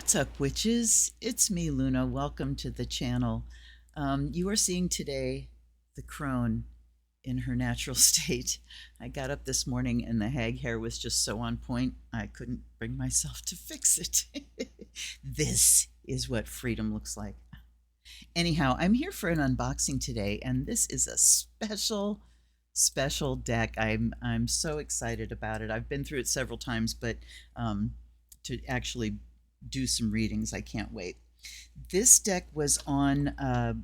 What's up, witches? It's me, Luna. Welcome to the channel. You are seeing today the crone in her natural state. I got up this morning and the hag hair was just so on point, I couldn't bring myself to fix it. This is what freedom looks like. Anyhow, I'm here for an unboxing today, and this is a special deck. I'm so excited about it. I've been through it several times, but to actually do some readings, I can't wait. This deck was on a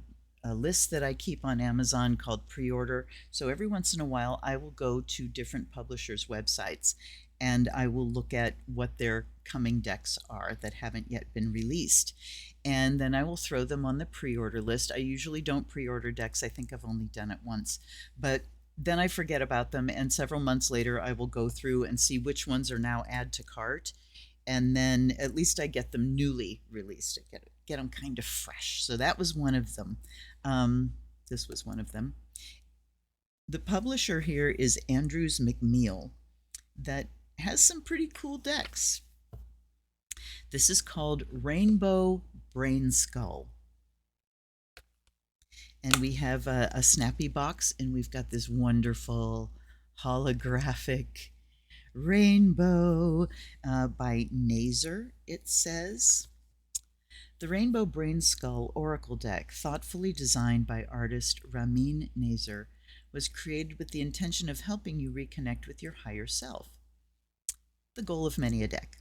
list that I keep on Amazon called pre-order. So every once in a while, I will go to different publishers' websites and I will look at what their coming decks are that haven't yet been released. And then I will throw them on the pre-order list. I usually don't pre-order decks. I think I've only done it once. But then I forget about them, and several months later, I will go through and see which ones are now add to cart. And then at least I get them newly released. I get them kind of fresh. So that was one of them. This was one of them. The publisher here is Andrews McMeel, that has some pretty cool decks. This is called Rainbow Brainskull. And we have a snappy box, and we've got this wonderful holographic rainbow by Nazer, it says. The Rainbow Brainskull Oracle deck, thoughtfully designed by artist Ramin Nazer, was created with the intention of helping you reconnect with your higher self. The goal of many a deck.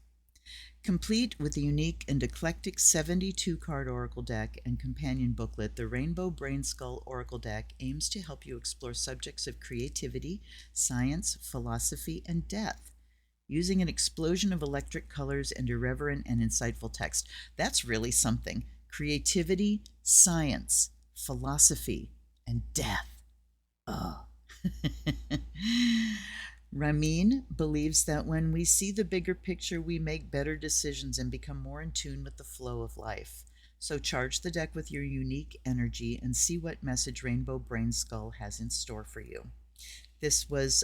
Complete with the unique and eclectic 72-card Oracle deck and companion booklet, the Rainbow Brainskull Oracle deck aims to help you explore subjects of creativity, science, philosophy, and death, using an explosion of electric colors and irreverent and insightful text. That's really something. Creativity, science, philosophy, and death. Oh. Ramin believes that when we see the bigger picture, we make better decisions and become more in tune with the flow of life. So charge the deck with your unique energy and see what message Rainbow Brainskull has in store for you. This was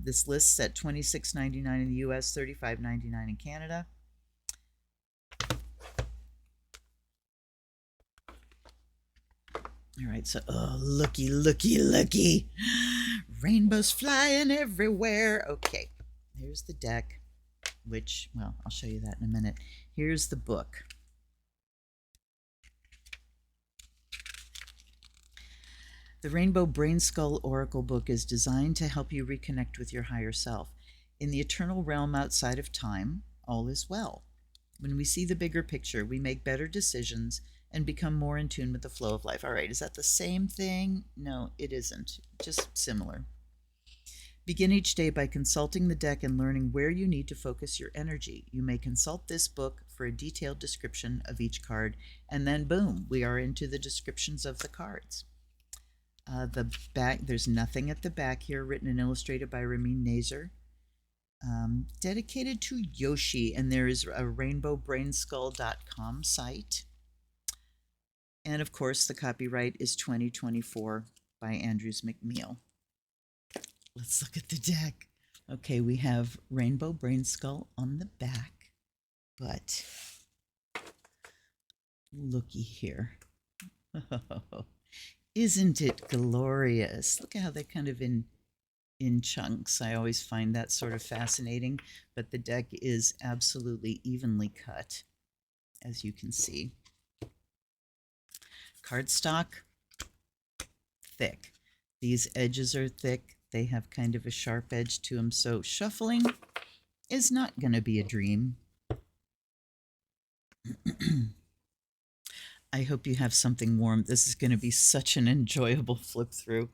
this list's at $26.99 in the US, $35.99 in Canada. All right, so looky. Rainbows flying everywhere. Okay, here's the deck, which, well, I'll show you that in a minute. Here's the book. The Rainbow Brainskull Oracle book is designed to help you reconnect with your higher self. In the eternal realm outside of time, all is well. When we see the bigger picture, we make better decisions and become more in tune with the flow of life. All right, is that the same thing? No, it isn't. Just similar. Begin each day by consulting the deck and learning where you need to focus your energy. You may consult this book for a detailed description of each card, and then boom, we are into the descriptions of the cards. The back, there's nothing at the back here, written and illustrated by Ramin Nazer. Dedicated to Yoshi, and there is a rainbowbrainskull.com site. And of course, the copyright is 2024 by Andrews McMeel. Let's look at the deck. Okay, we have Rainbow Brainskull on the back, but looky here. Isn't it glorious? Look at how they're kind of in chunks. I always find that sort of fascinating, but the deck is absolutely evenly cut, as you can see. Cardstock, thick. These edges are thick. They have kind of a sharp edge to them, so shuffling is not going to be a dream. I hope you have something warm. This is going to be such an enjoyable flip through.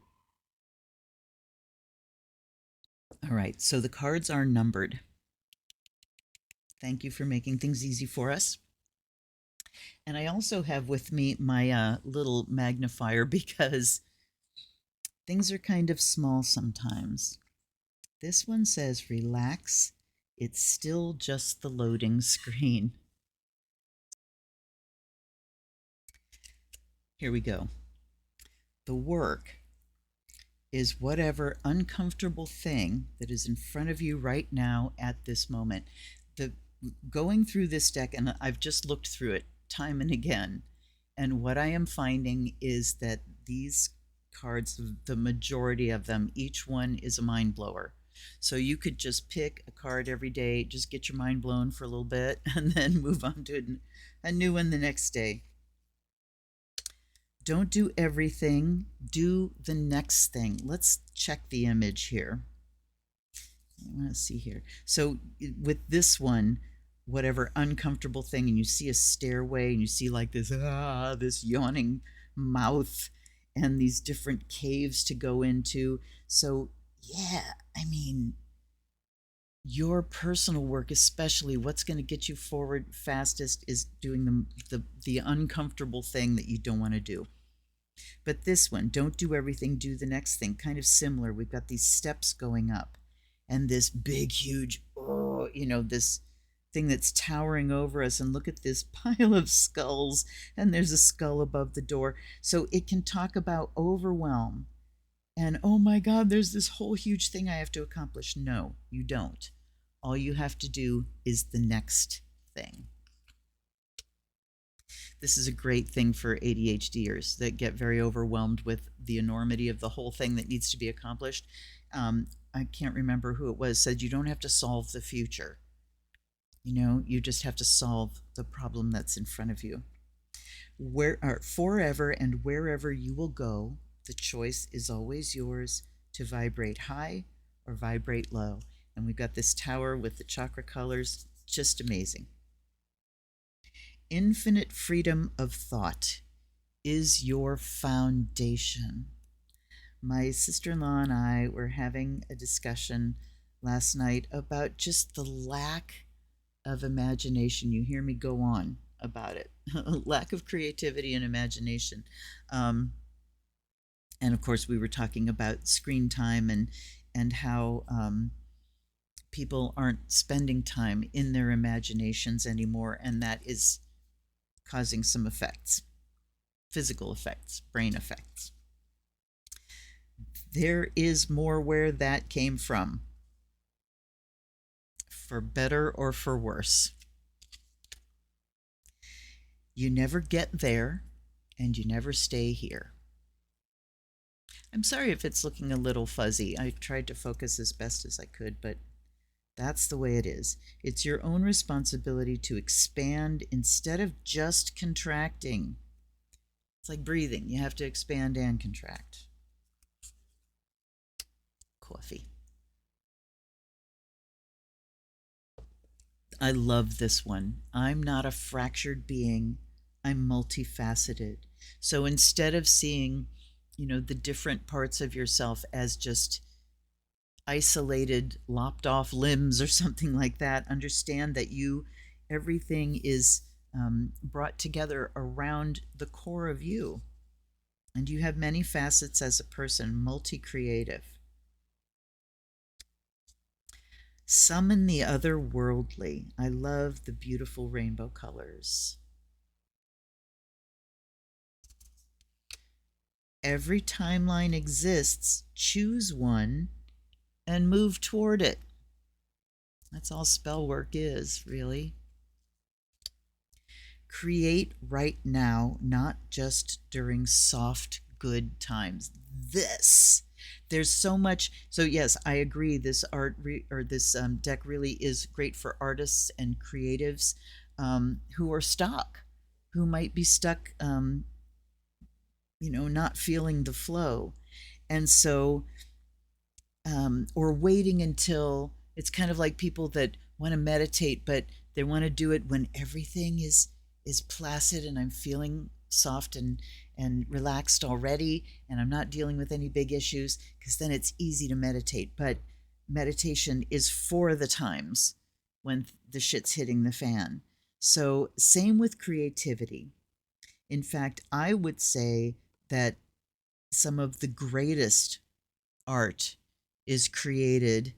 All right, so the cards are numbered. Thank you for making things easy for us. And I also have with me my little magnifier because things are kind of small sometimes. This one says, relax, it's still just the loading screen. Here we go. The work is whatever uncomfortable thing that is in front of you right now at this moment. going through this deck, and I've just looked through it time and again, and what I am finding is that these cards, the majority of them, each one is a mind blower. So you could just pick a card every day, just get your mind blown for a little bit, and then move on to a new one the next day. Don't do everything, do the next thing. Let's check the image here. I want to see here. So with this one, whatever uncomfortable thing, and you see a stairway, and you see like this yawning mouth, and these different caves to go into. So yeah, I mean, your personal work, especially what's going to get you forward fastest, is doing the uncomfortable thing that you don't want to do. But this one, don't do everything, do the next thing, kind of similar. We've got these steps going up, and this big, huge, this thing that's towering over us. And look at this pile of skulls, and there's a skull above the door. So it can talk about overwhelm. And oh my God, there's this whole huge thing I have to accomplish. No, you don't. All you have to do is the next thing. This is a great thing for ADHDers that get very overwhelmed with the enormity of the whole thing that needs to be accomplished. I can't remember who it was, said you don't have to solve the future. You just have to solve the problem that's in front of you. Forever and wherever you will go, the choice is always yours to vibrate high or vibrate low. And we've got this tower with the chakra colors, just amazing. Infinite freedom of thought is your foundation. My sister-in-law and I were having a discussion last night about just the lack of imagination. You hear me go on about it. Lack of creativity and imagination. And of course, we were talking about screen time and how people aren't spending time in their imaginations anymore, and that is causing some effects, physical effects, brain effects. There is more where that came from, for better or for worse. You never get there, and you never stay here. I'm sorry if it's looking a little fuzzy. I tried to focus as best as I could, but that's the way it is. It's your own responsibility to expand instead of just contracting. It's like breathing. You have to expand and contract. Coffee. I love this one. I'm not a fractured being. I'm multifaceted. So instead of seeing, the different parts of yourself as just isolated, lopped off limbs or something like that, understand that everything is brought together around the core of you. And you have many facets as a person, multi-creative. Summon the otherworldly. I love the beautiful rainbow colors. Every timeline exists. Choose one and move toward it. That's all spell work is, really. Create right now, not just during soft, good times. There's so much. So yes, I agree. This deck really is great for artists and creatives who are stuck, who might be stuck, not feeling the flow, and so, or waiting until it's kind of like people that want to meditate, but they want to do it when everything is placid and I'm feeling soft and relaxed already, and I'm not dealing with any big issues, because then it's easy to meditate. But meditation is for the times when the shit's hitting the fan. So same with creativity. In fact, I would say that some of the greatest art is created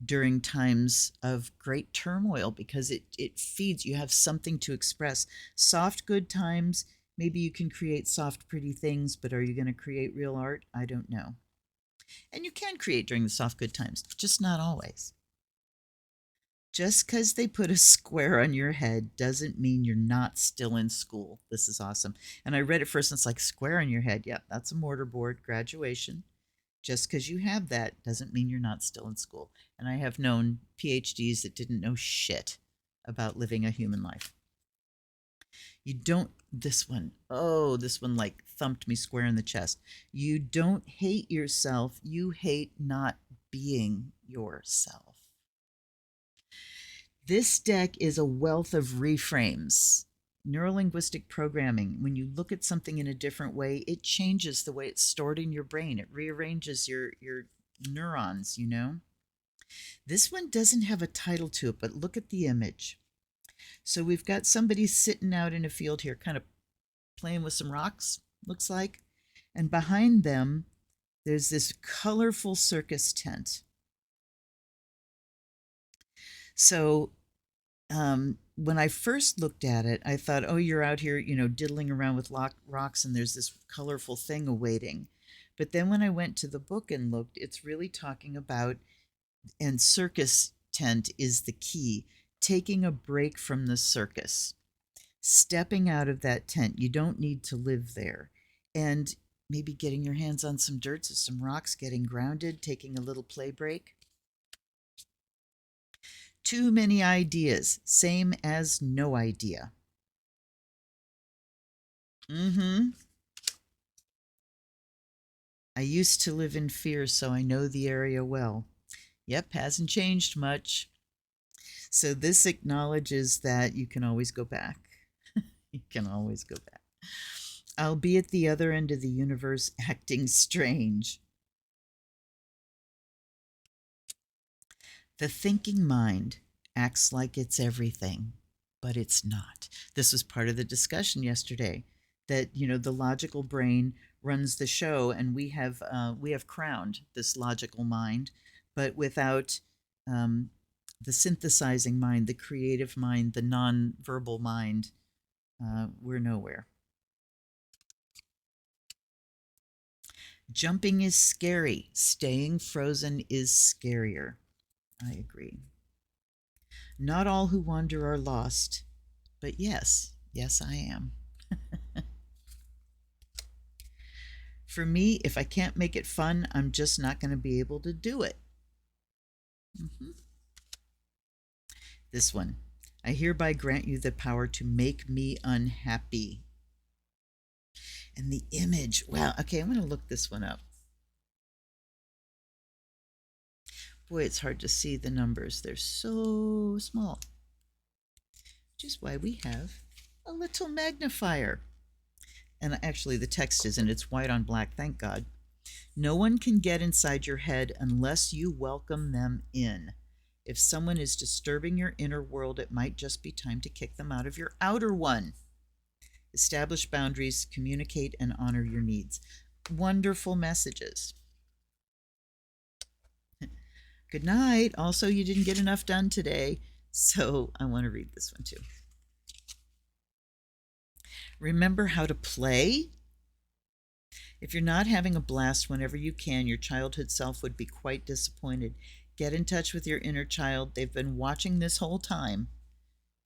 during times of great turmoil, because it feeds, you have something to express. Soft, good times, maybe you can create soft, pretty things, but are you going to create real art? I don't know. And you can create during the soft, good times, just not always. Just because they put a square on your head doesn't mean you're not still in school. This is awesome. And I read it first and it's like, square on your head. Yep, that's a mortarboard graduation. Just because you have that doesn't mean you're not still in school. And I have known PhDs that didn't know shit about living a human life. You don't, this one, oh, this one like thumped me square in the chest. You don't hate yourself, you hate not being yourself. This deck is a wealth of reframes. Neurolinguistic programming, when you look at something in a different way, it changes the way it's stored in your brain. It rearranges your neurons, you know? This one doesn't have a title to it, but look at the image. So we've got somebody sitting out in a field here, kind of playing with some rocks, looks like. And behind them, there's this colorful circus tent. So when I first looked at it, I thought, oh, you're out here, you know, diddling around with rocks and there's this colorful thing awaiting. But then when I went to the book and looked, it's really talking about, and circus tent is the key, taking a break from the circus, stepping out of that tent. You don't need to live there. And maybe getting your hands on some dirt, some rocks, getting grounded, taking a little play break. Too many ideas, same as no idea. I used to live in fear, so I know the area well. Yep, hasn't changed much. So this acknowledges that you can always go back. You can always go back. I'll be at the other end of the universe acting strange. The thinking mind acts like it's everything, but it's not. This was part of the discussion yesterday, that, you know, the logical brain runs the show, and we have crowned this logical mind, but without the synthesizing mind, the creative mind, the non-verbal mind, we're nowhere. Jumping is scary. Staying frozen is scarier. I agree. Not all who wander are lost, but yes, I am. For me, if I can't make it fun, I'm just not going to be able to do it. This one. I hereby grant you the power to make me unhappy. And the image, wow, okay, I'm going to look this one up. Boy, it's hard to see the numbers. They're so small. Which is why we have a little magnifier. And actually, the text isn't. It's white on black, thank God. No one can get inside your head unless you welcome them in. If someone is disturbing your inner world, it might just be time to kick them out of your outer one. Establish boundaries, communicate, and honor your needs. Wonderful messages. Good night. Also, you didn't get enough done today, so I want to read this one too. Remember how to play? If you're not having a blast whenever you can, your childhood self would be quite disappointed. Get in touch with your inner child. They've been watching this whole time.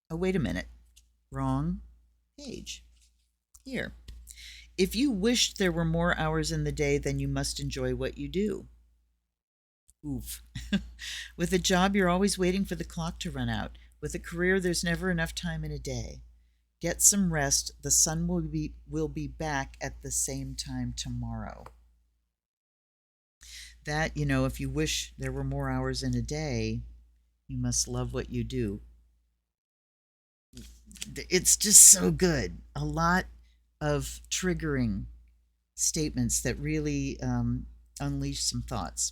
Oh, wait a minute. Wrong page. Here. If you wished there were more hours in the day, then you must enjoy what you do. Oof. With a job, you're always waiting for the clock to run out. With a career, there's never enough time in a day. Get some rest. The sun will be back at the same time tomorrow. That, you know, if you wish there were more hours in a day, you must love what you do. It's just so good. A lot of triggering statements that really unleash some thoughts.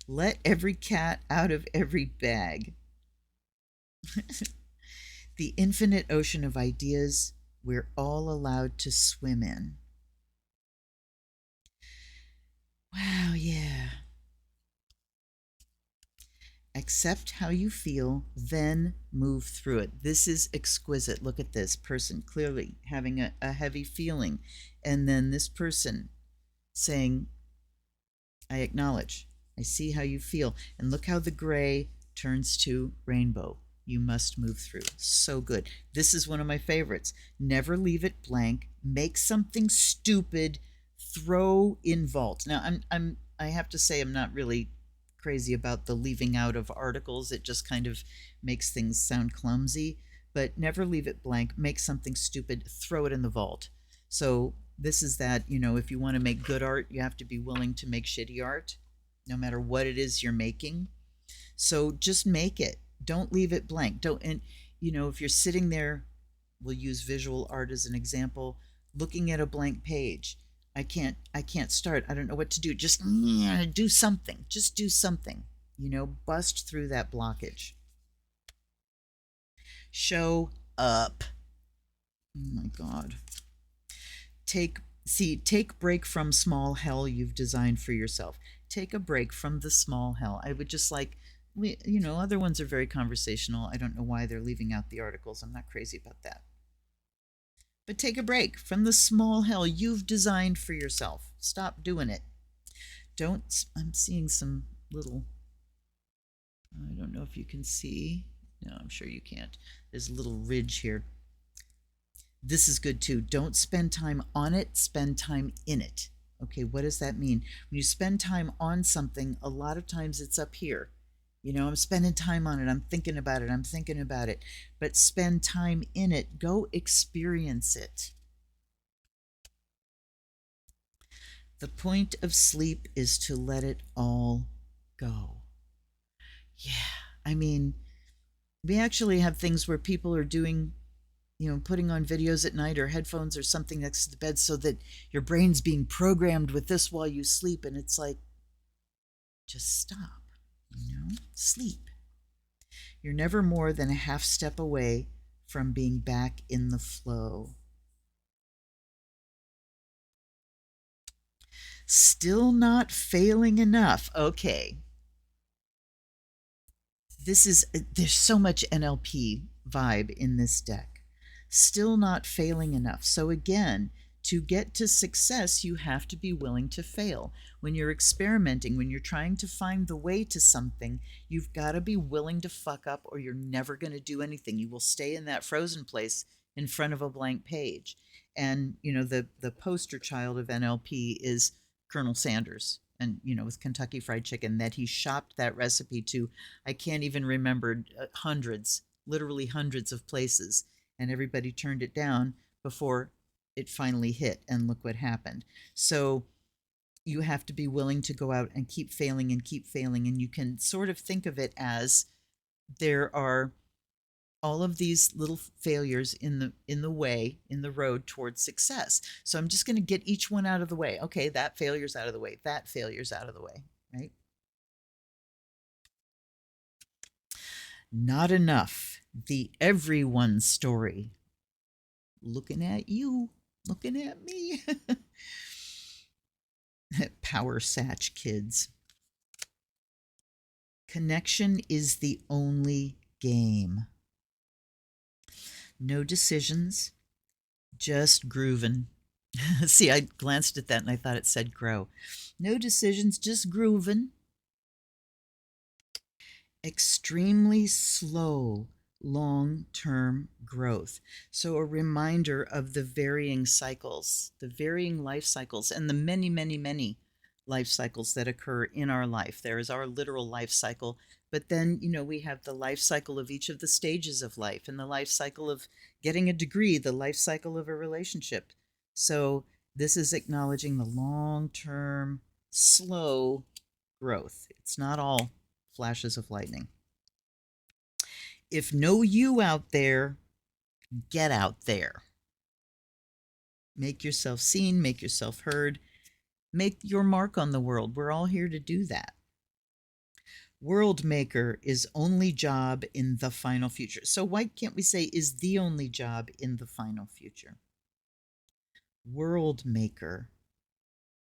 Let every cat out of every bag. The infinite ocean of ideas we're all allowed to swim in. Wow, yeah. Accept how you feel, then move through it. This is exquisite. Look at this person clearly having a heavy feeling. And then this person saying, I acknowledge. I see how you feel. And look how the gray turns to rainbow. You must move through. So good. This is one of my favorites. Never leave it blank. Make something stupid. Throw in vault. Now, I have to say, I'm not really crazy about the leaving out of articles. It just kind of makes things sound clumsy. But never leave it blank. Make something stupid. Throw it in the vault. So this is that, if you want to make good art, you have to be willing to make shitty art, no matter what it is you're making. So just make it. Don't leave it blank. Don't, and if you're sitting there, we'll use visual art as an example, looking at a blank page. I can't start. I don't know what to do. Just do something. Just do something. Bust through that blockage. Show up. Oh my God. Take break from small hell you've designed for yourself. Take a break from the small hell. I would just like, other ones are very conversational. I don't know why they're leaving out the articles. I'm not crazy about that. But take a break from the small hell you've designed for yourself. Stop doing it. I'm seeing some little, I don't know if you can see. No, I'm sure you can't. There's a little ridge here. This is good too. Don't spend time on it, spend time in it. Okay, what does that mean? When you spend time on something, a lot of times it's up here. I'm spending time on it. I'm thinking about it. But spend time in it. Go experience it. The point of sleep is to let it all go. Yeah, I mean, we actually have things where people are doing, putting on videos at night or headphones or something next to the bed so that your brain's being programmed with this while you sleep. And it's like, just stop. Sleep. You're never more than a half step away from being back in the flow. Still not failing enough. Okay. There's so much NLP vibe in this deck. Still not failing enough. So again, to get to success, you have to be willing to fail. When you're experimenting, when you're trying to find the way to something, you've got to be willing to fuck up or you're never going to do anything. You will stay in that frozen place in front of a blank page. And, the poster child of NLP is Colonel Sanders. And, with Kentucky Fried Chicken, that he shopped that recipe to, I can't even remember, literally hundreds of places. And everybody turned it down before it finally hit, and look what happened. So you have to be willing to go out and keep failing, and you can sort of think of it as there are all of these little failures in the road towards success. So I'm just going to get each one out of the way. Okay, that failure's out of the way. That failure's out of the way, right? Not enough. The everyone story. Looking at you. Looking at me. Power Satch kids. Connection is the only game. No decisions, just grooving. See, I glanced at that and I thought it said grow. No decisions, just grooving. Extremely slow long-term growth. So a reminder of the varying cycles, the varying life cycles, and the many, many, many life cycles that occur in our life. There is our literal life cycle, but then, we have the life cycle of each of the stages of life, and the life cycle of getting a degree, the life cycle of a relationship. So this is acknowledging the long-term, slow growth. It's not all flashes of lightning. If no you out there, get out there. Make yourself seen, make yourself heard, make your mark on the world. We're all here to do that. World maker is only job in the final future. So why can't we say is the only job in the final future? World maker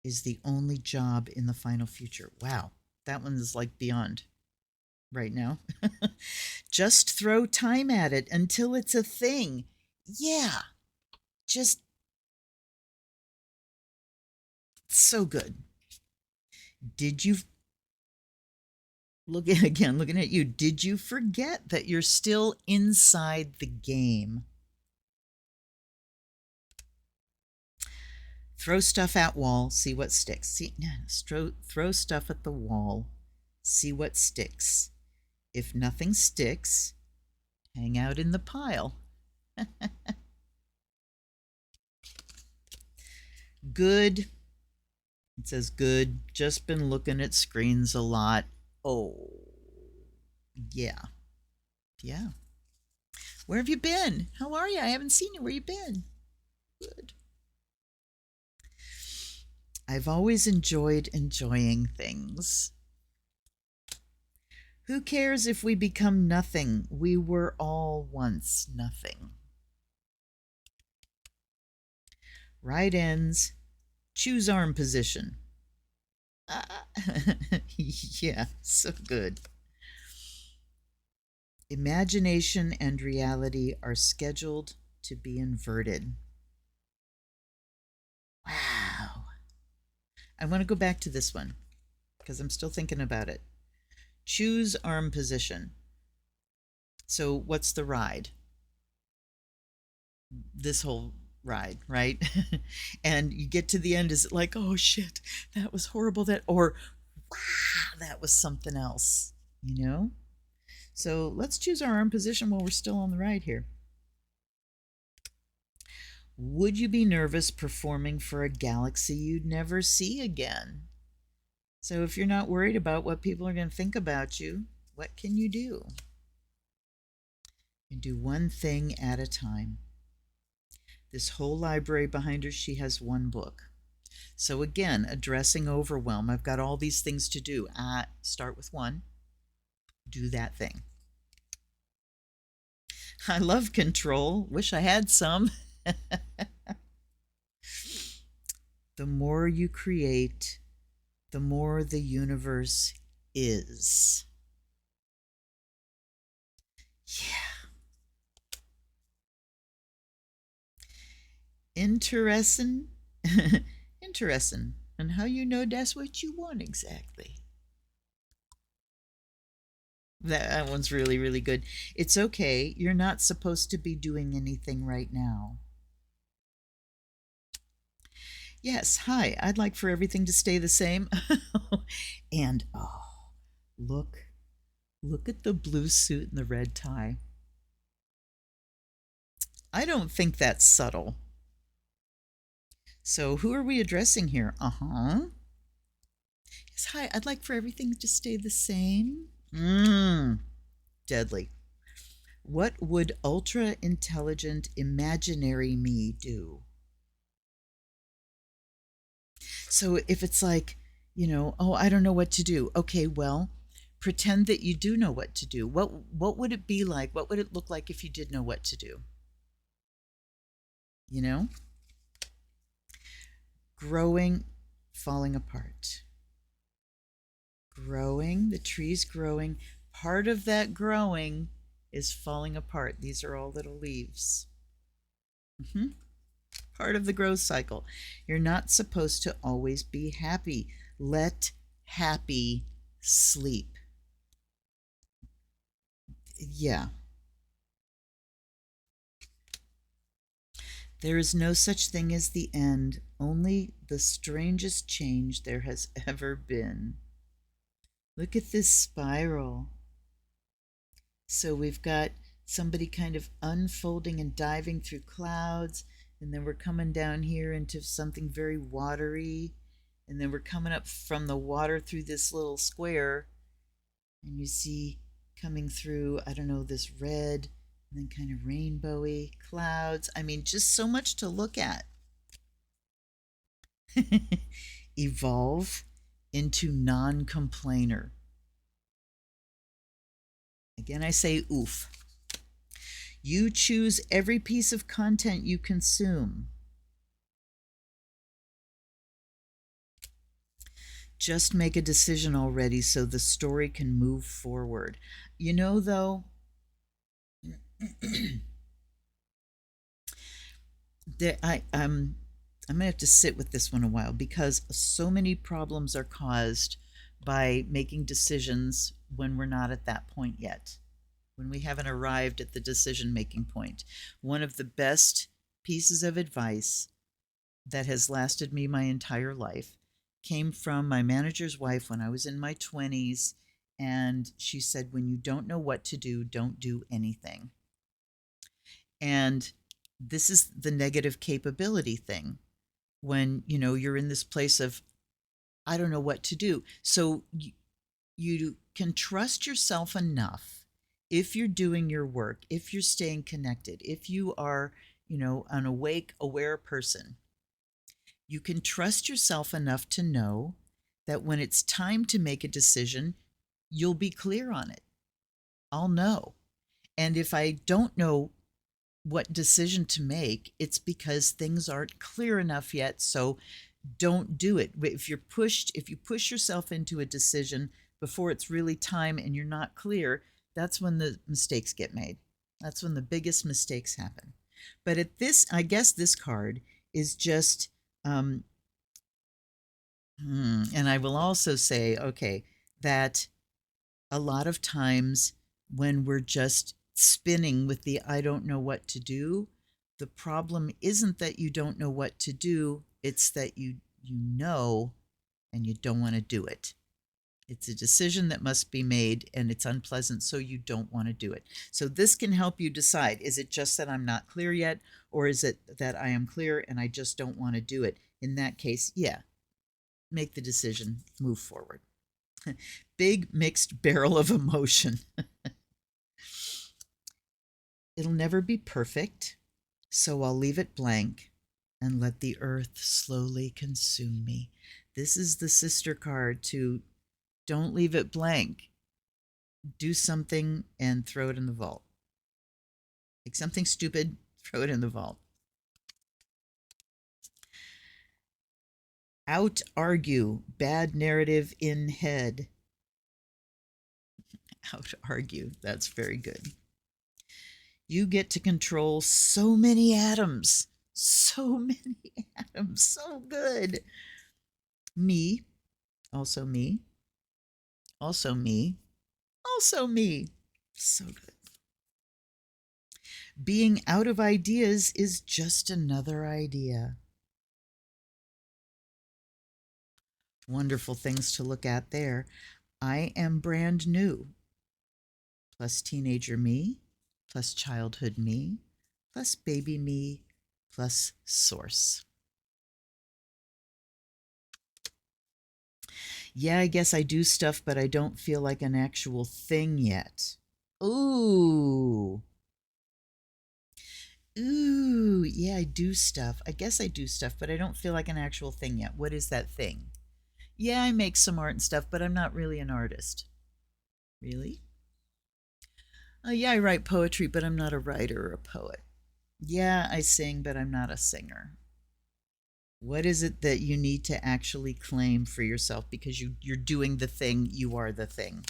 is the only job in the final future. Wow, that one is like beyond right now. Just throw time at it until it's a thing. Yeah, just so good. Did you looking at you. Did you forget that you're still inside the game? Throw stuff at wall, see what sticks. See, throw stuff at the wall, see what sticks. If nothing sticks, hang out in the pile. Good. It says good. Just been looking at screens a lot. Oh, yeah. Yeah. Where have you been? How are you? I haven't seen you. Where you been? Good. I've always enjoyed enjoying things. Who cares if we become nothing? We were all once nothing. Right ends. Choose arm position. Yeah, so good. Imagination and reality are scheduled to be inverted. Wow. I want to go back to this one because I'm still thinking about it. Choose arm position. So what's the ride? This whole ride, right? And you get to the end, is it like, oh shit, that was horrible, that, or wow, that was something else, you know? So let's choose our arm position while we're still on the ride here. Would you be nervous performing for a galaxy you'd never see again? So if you're not worried about what people are going to think about you, what can you do? You can do one thing at a time. This whole library behind her, she has one book. So again, addressing overwhelm. I've got all these things to do. Start with one. Do that thing. I love control. Wish I had some. The more you create, the more the universe is. Yeah. Interesting. Interesting. And how you know that's what you want exactly. That one's really, really good. It's okay. You're not supposed to be doing anything right now. Yes, hi. I'd like for everything to stay the same. And oh, look at the blue suit and the red tie. I don't think that's subtle. So who are we addressing here? Yes, hi. I'd like for everything to stay the same. Deadly. What would ultra intelligent imaginary me do? So if it's like, oh, I don't know what to do. Okay, well, pretend that you do know what to do. What would it be like? What would it look like if you did know what to do? Growing, falling apart. Growing, the tree's growing. Part of that growing is falling apart. These are all little leaves. Part of the growth cycle. You're not supposed to always be happy. Let happy sleep. Yeah. There is no such thing as the end, only the strangest change there has ever been. Look at this spiral. So we've got somebody kind of unfolding and diving through clouds, and then we're coming down here into something very watery, and then we're coming up from the water through this little square, and you see coming through, I don't know, this red and then kind of rainbowy clouds. I mean, just so much to look at. Evolve into non-complainer. Again, I say oof. You choose every piece of content you consume. Just make a decision already so the story can move forward. Though, I'm going to have to sit with this one a while because so many problems are caused by making decisions when we're not at that point yet, when we haven't arrived at the decision-making point. One of the best pieces of advice that has lasted me my entire life came from my manager's wife when I was in my 20s. And she said, when you don't know what to do, don't do anything. And this is the negative capability thing. When, you're in this place of, I don't know what to do. So you can trust yourself enough, if you're doing your work, if you're staying connected, if you are, an awake, aware person, you can trust yourself enough to know that when it's time to make a decision, you'll be clear on it. I'll know. And if I don't know what decision to make, it's because things aren't clear enough yet. So don't do it. If you push yourself into a decision before it's really time and you're not clear, that's when the mistakes get made. That's when the biggest mistakes happen. But I guess this card is just, and I will also say, okay, that a lot of times when we're just spinning with the I don't know what to do, the problem isn't that you don't know what to do, it's that you know and you don't want to do it. It's a decision that must be made and it's unpleasant, so you don't want to do it. So this can help you decide, is it just that I'm not clear yet, or is it that I am clear and I just don't want to do it? In that case, yeah, make the decision, move forward. Big mixed barrel of emotion. It'll never be perfect, so I'll leave it blank and let the earth slowly consume me. This is the sister card to don't leave it blank. Do something and throw it in the vault. Like something stupid, throw it in the vault. Out argue, bad narrative in head. Out argue, that's very good. You get to control so many atoms. So many atoms. So good. Me. Also me. Also me. Also me. So good. Being out of ideas is just another idea. Wonderful things to look at there. I am brand new. Plus teenager me. Plus childhood me. Plus baby me. Plus source. Yeah, I guess I do stuff, but I don't feel like an actual thing yet. Ooh. Ooh, yeah, I do stuff. I guess I do stuff, but I don't feel like an actual thing yet. What is that thing? Yeah, I make some art and stuff, but I'm not really an artist. Really? Oh, yeah, I write poetry, but I'm not a writer or a poet. Yeah, I sing, but I'm not a singer. What is it that you need to actually claim for yourself because you're doing the thing, you are the thing?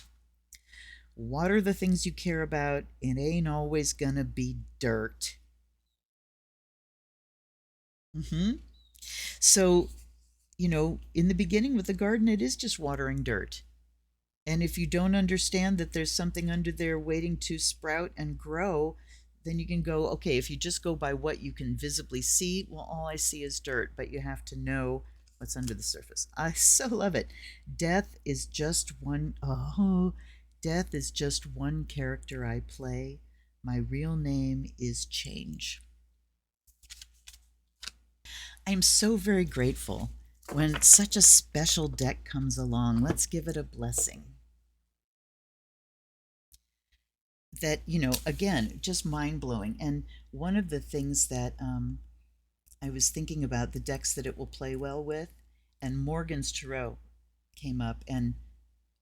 What are the things you care about? It ain't always gonna be dirt. So, in the beginning with the garden, it is just watering dirt. And if you don't understand that there's something under there waiting to sprout and grow, then you can go, okay, if you just go by what you can visibly see, well, all I see is dirt, but you have to know what's under the surface. I so love it. Death is just one character I play. My real name is change. I'm so very grateful when such a special deck comes along. Let's give it a blessing. That, again, just mind-blowing. And one of the things that I was thinking about, the decks that it will play well with, and Morgan's Tarot came up. And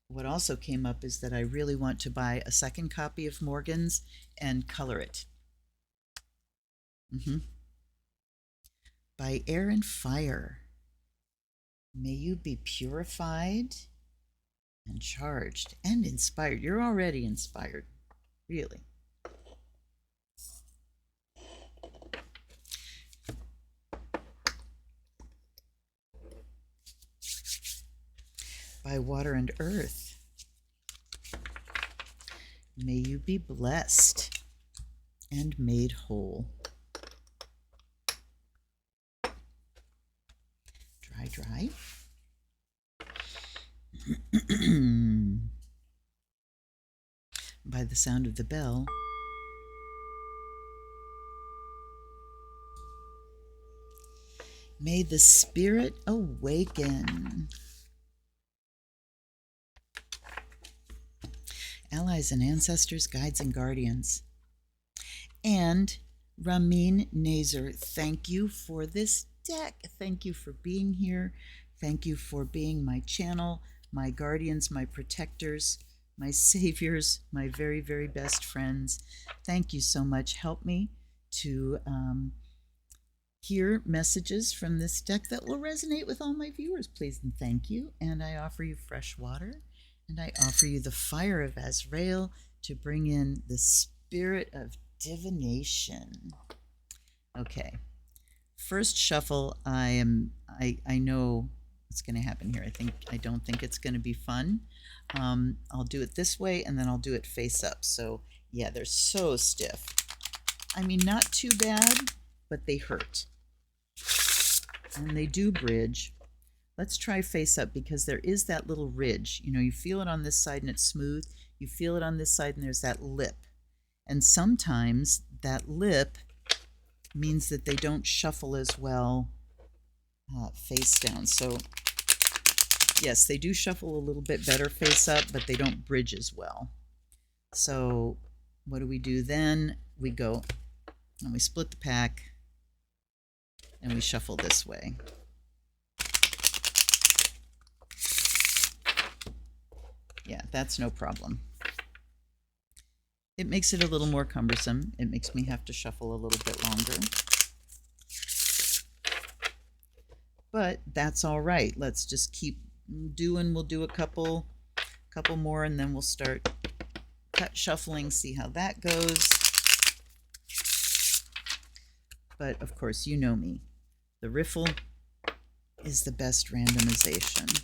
what also came up is that I really want to buy a second copy of Morgan's and color it. By air and fire. May you be purified and charged and inspired. You're already inspired, really. By water and earth. May you be blessed and made whole. Dry, dry. By the sound of the bell, may the spirit awaken. Allies and ancestors, guides and guardians. And Ramin Nazer, thank you for this deck. Thank you for being here. Thank you for being my channel, my guardians, my protectors, my saviors, my very, very best friends. Thank you so much. Help me to hear messages from this deck that will resonate with all my viewers, please and thank you. And I offer you fresh water, and I offer you the fire of Azrael to bring in the spirit of divination. Okay, first shuffle. I know what's going to happen here. I don't think it's going to be fun. I'll do it this way, and then I'll do it face up. So yeah, they're so stiff. I mean, not too bad, but they hurt, and they do bridge. Let's try face up, because there is that little ridge. You know, you feel it on this side and it's smooth. You feel it on this side and there's that lip. And sometimes that lip means that they don't shuffle as well face down. So yes, they do shuffle a little bit better face up, but they don't bridge as well. So what do we do then? We go and we split the pack and we shuffle this way. Yeah, that's no problem. It makes it a little more cumbersome. It makes me have to shuffle a little bit longer. But that's all right. Let's just keep doing. We'll do a couple more, and then we'll start shuffling, see how that goes. But of course, you know me. The riffle is the best randomization.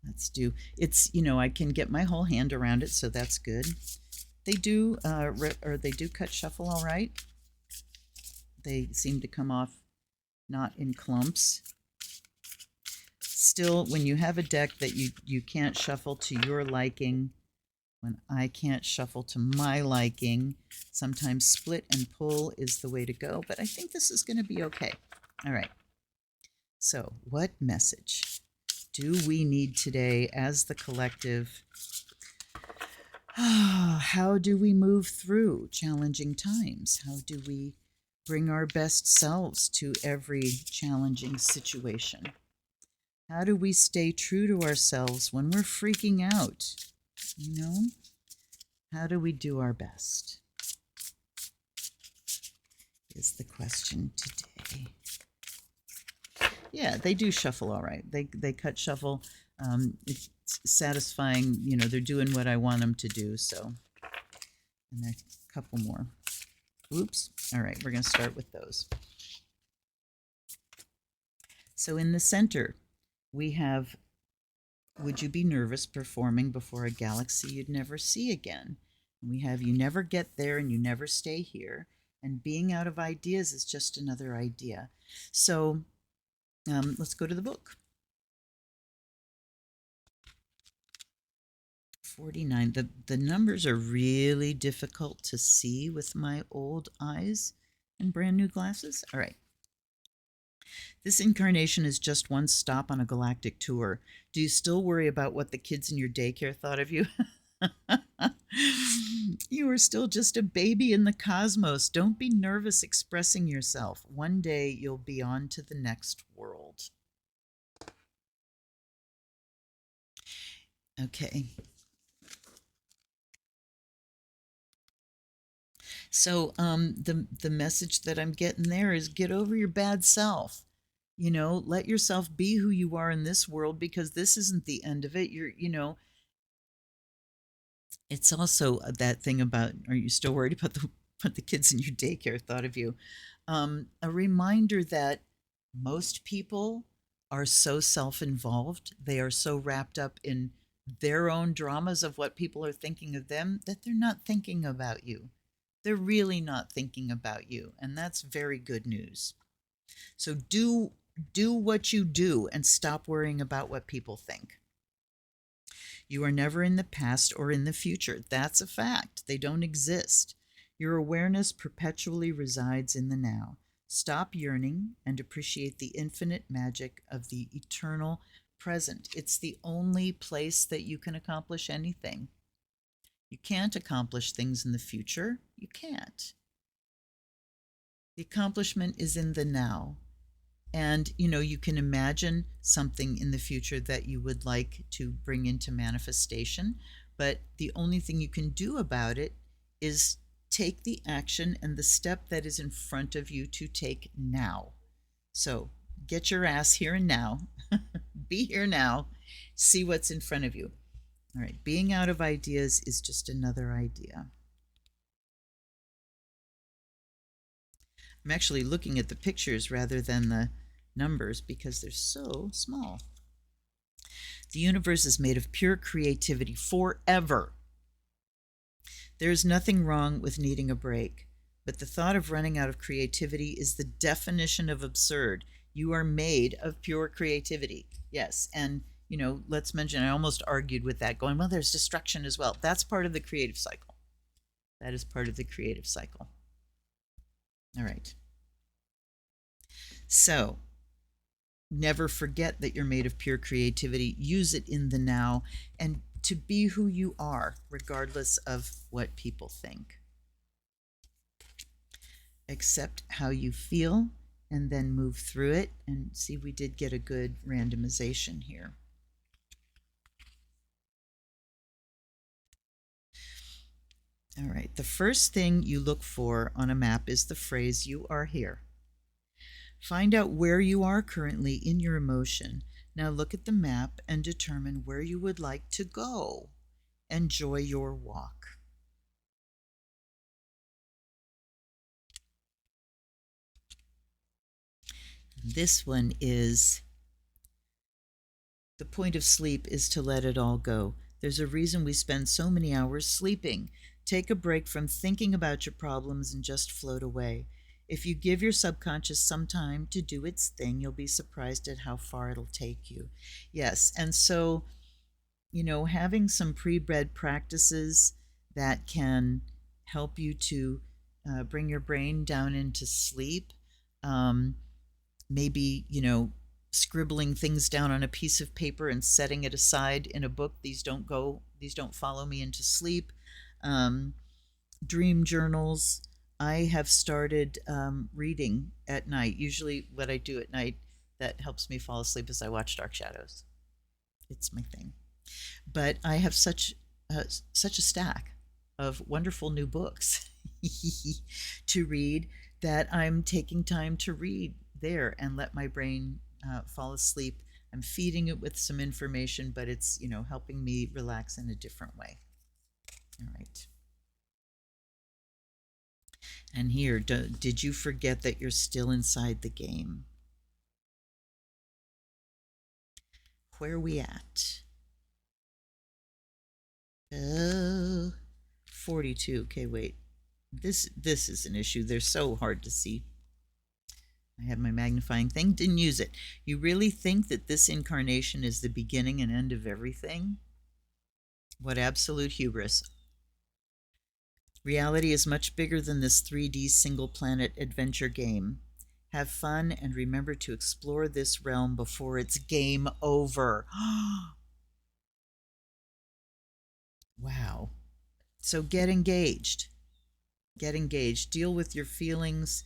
Let's do, it's, you know, I can get my whole hand around it, so that's good. They do, they do cut shuffle all right. They seem to come off not in clumps. Still, when you have a deck that you can't shuffle to your liking, when I can't shuffle to my liking, sometimes split and pull is the way to go, but I think this is going to be okay. All right. So, what message do we need today as the collective? How do we move through challenging times? How do we bring our best selves to every challenging situation? How do we stay true to ourselves when we're freaking out? You know, how do we do our best? Is the question today. Yeah, they do shuffle all right. They cut shuffle. It's satisfying. You know, they're doing what I want them to do. So, and a couple more. Oops. All right, we're going to start with those. So in the center, we have, would you be nervous performing before a galaxy you'd never see again? And we have, you never get there and you never stay here. And being out of ideas is just another idea. So let's go to the book. 49. The numbers are really difficult to see with my old eyes and brand new glasses. All right. This incarnation is just one stop on a galactic tour. Do you still worry about what the kids in your daycare thought of you? You are still just a baby in the cosmos. Don't be nervous expressing yourself. One day you'll be on to the next world. Okay. So the message that I'm getting there is get over your bad self. You know, let yourself be who you are in this world, because this isn't the end of it. You know, it's also that thing about, are you still worried about what the kids in your daycare thought of you? A reminder that most people are so self-involved, they are so wrapped up in their own dramas of what people are thinking of them, that they're not thinking about you. They're really not thinking about you, and that's very good news. So do what you do and stop worrying about what people think. You are never in the past or in the future. That's a fact. They don't exist. Your awareness perpetually resides in the now. Stop yearning and appreciate the infinite magic of the eternal present. It's the only place that you can accomplish anything. You can't accomplish things in the future. You can't. The accomplishment is in the now. And, you can imagine something in the future that you would like to bring into manifestation, but the only thing you can do about it is take the action and the step that is in front of you to take now. So get your ass here and now. Be here now. See what's in front of you. All right. Being out of ideas is just another idea. I'm actually looking at the pictures rather than the numbers because they're so small. The universe is made of pure creativity forever. There is nothing wrong with needing a break, but the thought of running out of creativity is the definition of absurd. You are made of pure creativity. Yes, and let's mention, I almost argued with that, going, well, there's destruction as well. That's part of the creative cycle. That is part of the creative cycle. All right. So, never forget that you're made of pure creativity. Use it in the now and to be who you are, regardless of what people think. Accept how you feel and then move through it. And see, we did get a good randomization here. All right, the first thing you look for on a map is the phrase, "You are here." Find out where you are currently in your emotion. Now look at the map and determine where you would like to go. Enjoy your walk. This one is, the point of sleep is to let it all go. There's a reason we spend so many hours sleeping. Take a break from thinking about your problems and just float away. If you give your subconscious some time to do its thing, you'll be surprised at how far it'll take you. Yes, and so, having some pre-bred practices that can help you to bring your brain down into sleep, maybe, scribbling things down on a piece of paper and setting it aside in a book. These don't follow me into sleep. Dream journals. I have started reading at night. Usually what I do at night that helps me fall asleep is I watch Dark Shadows. It's my thing. But I have such a stack of wonderful new books to read that I'm taking time to read there and let my brain fall asleep. I'm feeding it with some information, but it's, helping me relax in a different way. All right. And here, did you forget that you're still inside the game? Where are we at? 42. Okay, wait. This is an issue. They're so hard to see. I have my magnifying thing. Didn't use it. You really think that this incarnation is the beginning and end of everything? What absolute hubris. Reality is much bigger than this 3D single planet adventure game. Have fun and remember to explore this realm before it's game over. Wow. So get engaged. Get engaged. Deal with your feelings.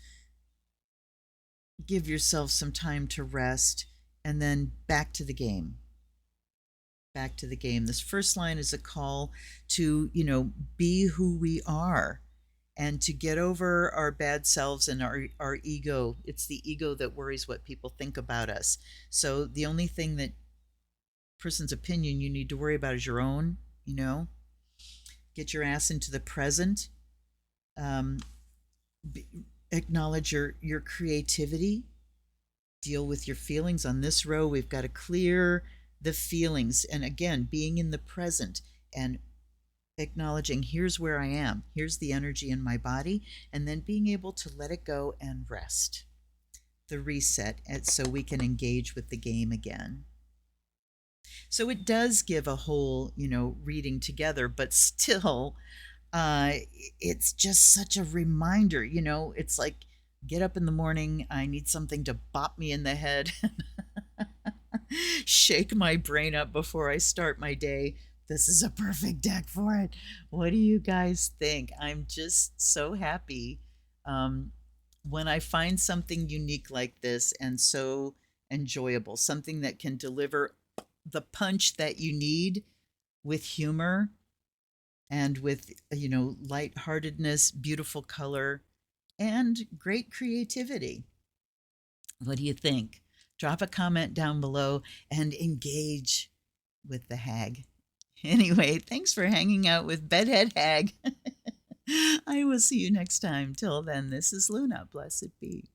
Give yourself some time to rest, and then back to the game. Back to the game. This first line is a call to, be who we are and to get over our bad selves and our ego. It's the ego that worries what people think about us. So the only thing that person's opinion you need to worry about is your own, Get your ass into the present. Acknowledge your creativity. deal with your feelings. On this row, we've got to clear the feelings. And again, being in the present and acknowledging here's where I am, here's the energy in my body, and then being able to let it go and rest. The reset, so we can engage with the game again. So it does give a whole, reading together, but still, it's just such a reminder. It's like, get up in the morning, I need something to bop me in the head, shake my brain up before I start my day. This is a perfect deck for it. What do you guys think? I'm just so happy when I find something unique like this and so enjoyable, something that can deliver the punch that you need with humor and with, lightheartedness, beautiful color, and great creativity. What do you think? Drop a comment down below and engage with the hag. Anyway, thanks for hanging out with Bedhead Hag. I will see you next time. Till then, this is Luna. Blessed be.